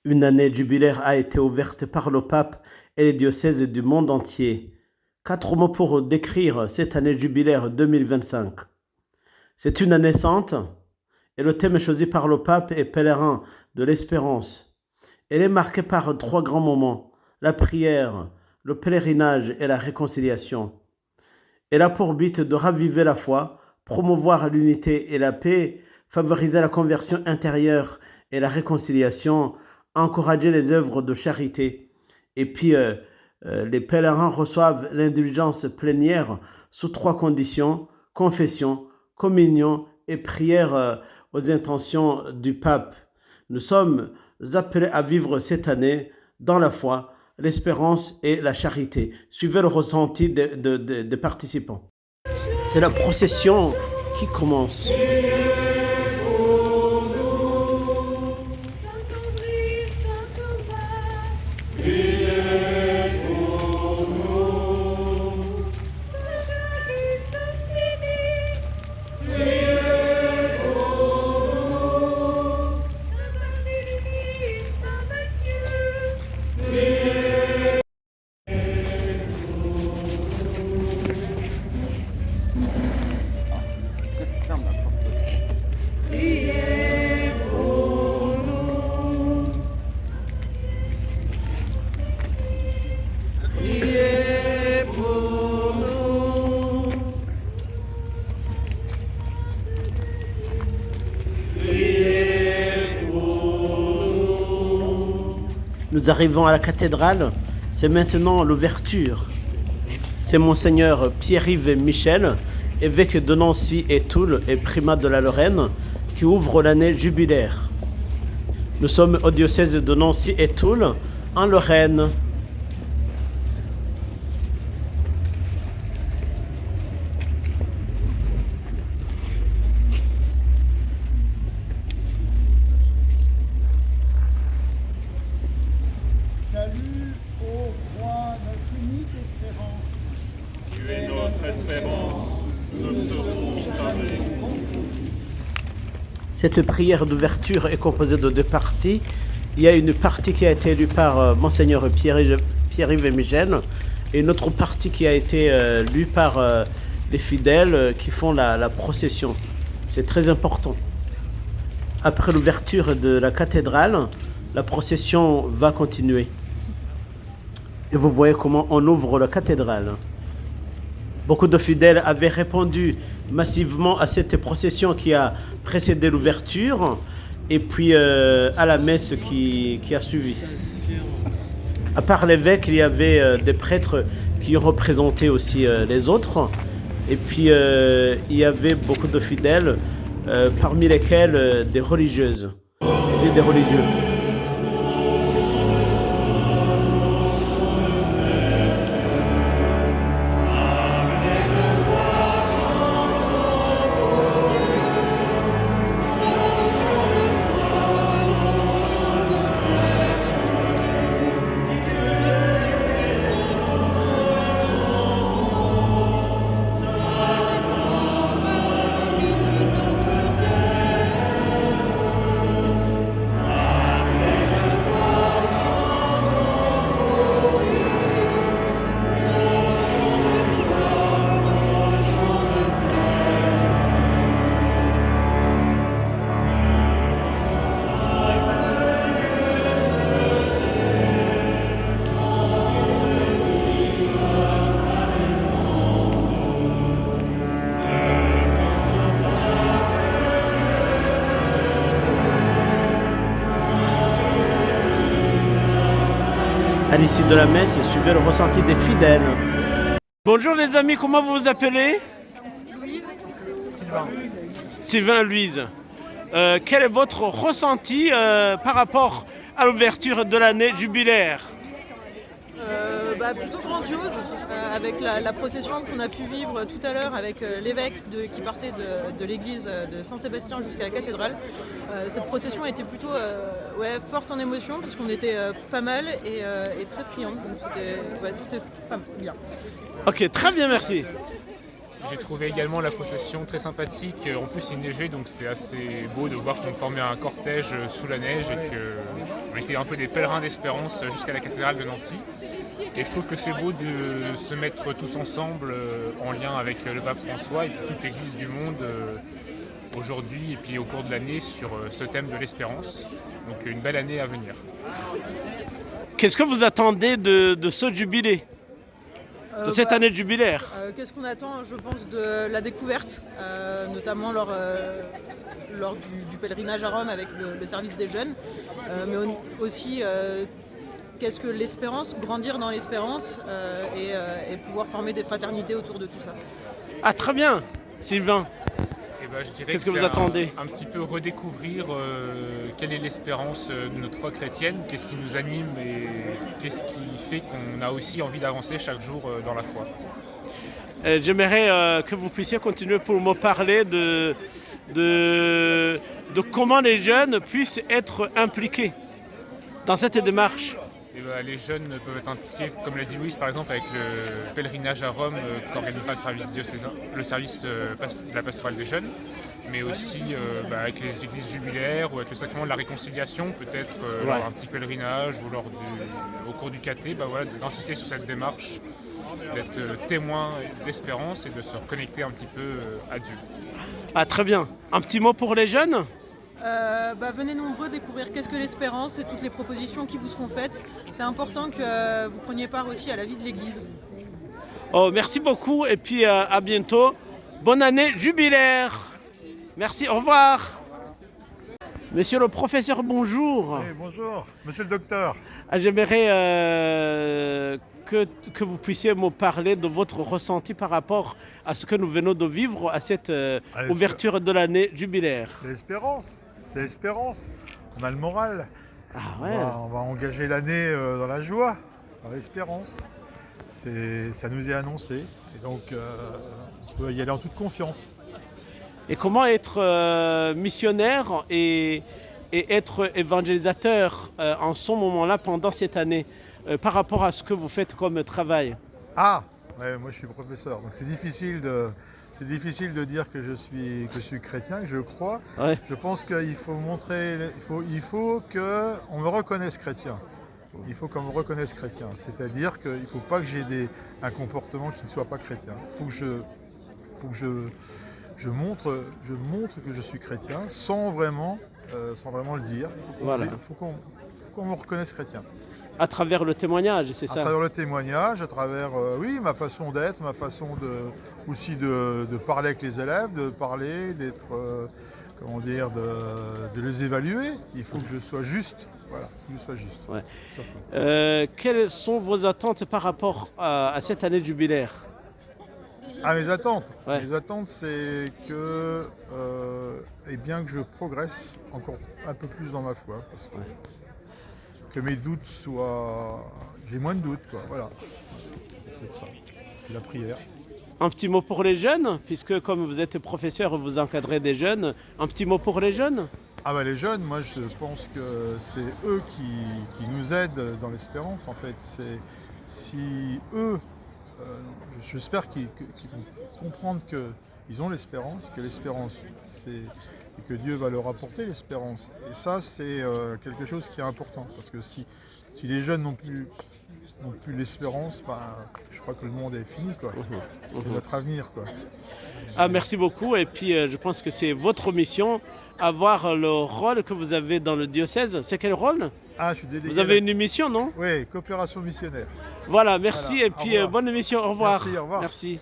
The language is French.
Une année jubilaire a été ouverte par le pape et les diocèses du monde entier. 4 mots pour décrire cette année jubilaire 2025. C'est une année sainte et le thème choisi par le pape est pèlerin de l'espérance. Elle est marquée par 3 grands moments, la prière, le pèlerinage et la réconciliation. Elle a pour but de raviver la foi, promouvoir l'unité et la paix, favoriser la conversion intérieure et la réconciliation, encourager les œuvres de charité. Et puis, les pèlerins reçoivent l'indulgence plénière sous 3 conditions, confession, communion et prière aux intentions du pape. Nous sommes appelés à vivre cette année dans la foi, l'espérance et la charité. Suivez le ressenti des participants. C'est la procession qui commence. Nous arrivons à la cathédrale, c'est maintenant l'ouverture. C'est Monseigneur Pierre-Yves Michel, évêque de Nancy et Toul et primat de la Lorraine, qui ouvre l'année jubilaire. Nous sommes au diocèse de Nancy et Toul, en Lorraine. Salut au roi, notre unique espérance. Tu es notre espérance, nous ne serons jamais. Cette prière d'ouverture est composée de 2 parties. Il y a une partie qui a été lue par Monseigneur Pierre-Yves Michel et une autre partie qui a été lue par des fidèles qui font la procession. C'est très important. Après l'ouverture de la cathédrale, la procession va continuer. Et vous voyez comment on ouvre la cathédrale. Beaucoup de fidèles avaient répondu massivement à cette procession qui a précédé l'ouverture et puis à la messe qui a suivi. À part l'évêque, il y avait des prêtres qui représentaient aussi les autres. Et puis il y avait beaucoup de fidèles, parmi lesquels des religieuses et des religieux. À l'issue de la messe, suivez le ressenti des fidèles. Bonjour les amis, comment vous vous appelez? Louise. Sylvain. Sylvain, Louise. Quel est votre ressenti par rapport à l'ouverture de l'année jubilaire? Plutôt grandiose, avec la procession qu'on a pu vivre tout à l'heure avec l'évêque qui partait de l'église de Saint-Sébastien jusqu'à la cathédrale. Cette procession était plutôt forte en émotion parce qu'on était pas mal et très priante, donc c'était pas bien. Ok, très bien, merci. J'ai trouvé également la procession très sympathique. En plus, il neigeait, donc c'était assez beau de voir qu'on formait un cortège sous la neige et qu'on était été un peu des pèlerins d'espérance jusqu'à la cathédrale de Nancy. Et je trouve que c'est beau de se mettre tous ensemble en lien avec le pape François et puis toute l'Église du monde aujourd'hui et puis au cours de l'année sur ce thème de l'espérance. Donc une belle année à venir. Qu'est-ce que vous attendez de ce jubilé, de cette année jubilaire? Qu'est-ce qu'on attend? Je pense de la découverte, notamment lors du pèlerinage à Rome avec le service des jeunes, mais aussi qu'est-ce que l'espérance, grandir dans l'espérance et pouvoir former des fraternités autour de tout ça. Ah, très bien, Sylvain. Je dirais Qu'est-ce que vous c'est attendez? un petit peu redécouvrir quelle est l'espérance de notre foi chrétienne, qu'est-ce qui nous anime et qu'est-ce qui fait qu'on a aussi envie d'avancer chaque jour dans la foi. J'aimerais que vous puissiez continuer pour me parler de comment les jeunes puissent être impliqués dans cette démarche. Les jeunes peuvent être impliqués, comme l'a dit Louise, par exemple, avec le pèlerinage à Rome qu'organisera le service diocésain, le service de la pastorale des jeunes, mais aussi avec les églises jubilaires ou avec le sacrement de la réconciliation, peut-être lors d'un petit pèlerinage ou au cours du caté, d'insister sur cette démarche, d'être témoin d'espérance et de se reconnecter un petit peu à Dieu. Ah, très bien. Un petit mot pour les jeunes? Venez nombreux découvrir qu'est-ce que l'espérance et toutes les propositions qui vous seront faites. C'est important que vous preniez part aussi à la vie de l'Église. Oh, merci beaucoup et puis à bientôt. Bonne année jubilaire. Merci, au revoir. Monsieur le professeur, bonjour. Oui, bonjour, monsieur le docteur. J'aimerais que vous puissiez me parler de votre ressenti par rapport à ce que nous venons de vivre à cette ouverture de l'année jubilaire. C'est l'espérance. On a le moral. Ah ouais. On va engager l'année dans la joie, dans l'espérance. Ça nous est annoncé. Et donc, on peut y aller en toute confiance. Et comment être missionnaire et être évangélisateur en ce moment-là pendant cette année par rapport à ce que vous faites comme travail? Ah, ouais, moi je suis professeur, donc c'est difficile de dire que je suis chrétien, que je crois. Ouais. Je pense qu'il faut montrer, il faut qu'on me reconnaisse chrétien. Il faut qu'on me reconnaisse chrétien. C'est-à-dire qu'il ne faut pas que j'ai un comportement qui ne soit pas chrétien. Il faut que je montre que je suis chrétien sans vraiment le dire. Voilà. Il faut qu'on me reconnaisse chrétien. À travers le témoignage, c'est ça? À travers le témoignage, à travers ma façon d'être, ma façon aussi de parler avec les élèves, de parler, d'être, de les évaluer. Il faut que je sois juste. Voilà, que je sois juste. Ouais. Quelles sont vos attentes par rapport à cette année jubilaire? Mes attentes. Ouais. Mes attentes, c'est que que je progresse encore un peu plus dans ma foi. Parce que mes doutes soient... J'ai moins de doutes, quoi. Voilà. C'est ça. La prière. Un petit mot pour les jeunes, puisque comme vous êtes professeur, vous encadrez des jeunes. Un petit mot pour les jeunes? Les jeunes, moi je pense que c'est eux qui nous aident dans l'espérance. En fait, si eux, j'espère qu'ils vont comprendre qu'ils ont l'espérance, que l'espérance, et que Dieu va leur apporter l'espérance. Et ça, c'est quelque chose qui est important, parce que si les jeunes n'ont plus l'espérance, je crois que le monde est fini, quoi. C'est notre avenir, quoi. Ah, merci beaucoup. Et puis, je pense que c'est votre mission, avoir le rôle que vous avez dans le diocèse. C'est quel rôle? Je suis délégué. Vous avez une mission, non? Oui, coopération missionnaire. Voilà, merci. Voilà. Et puis, bonne émission. Au revoir. Merci, au revoir. Merci.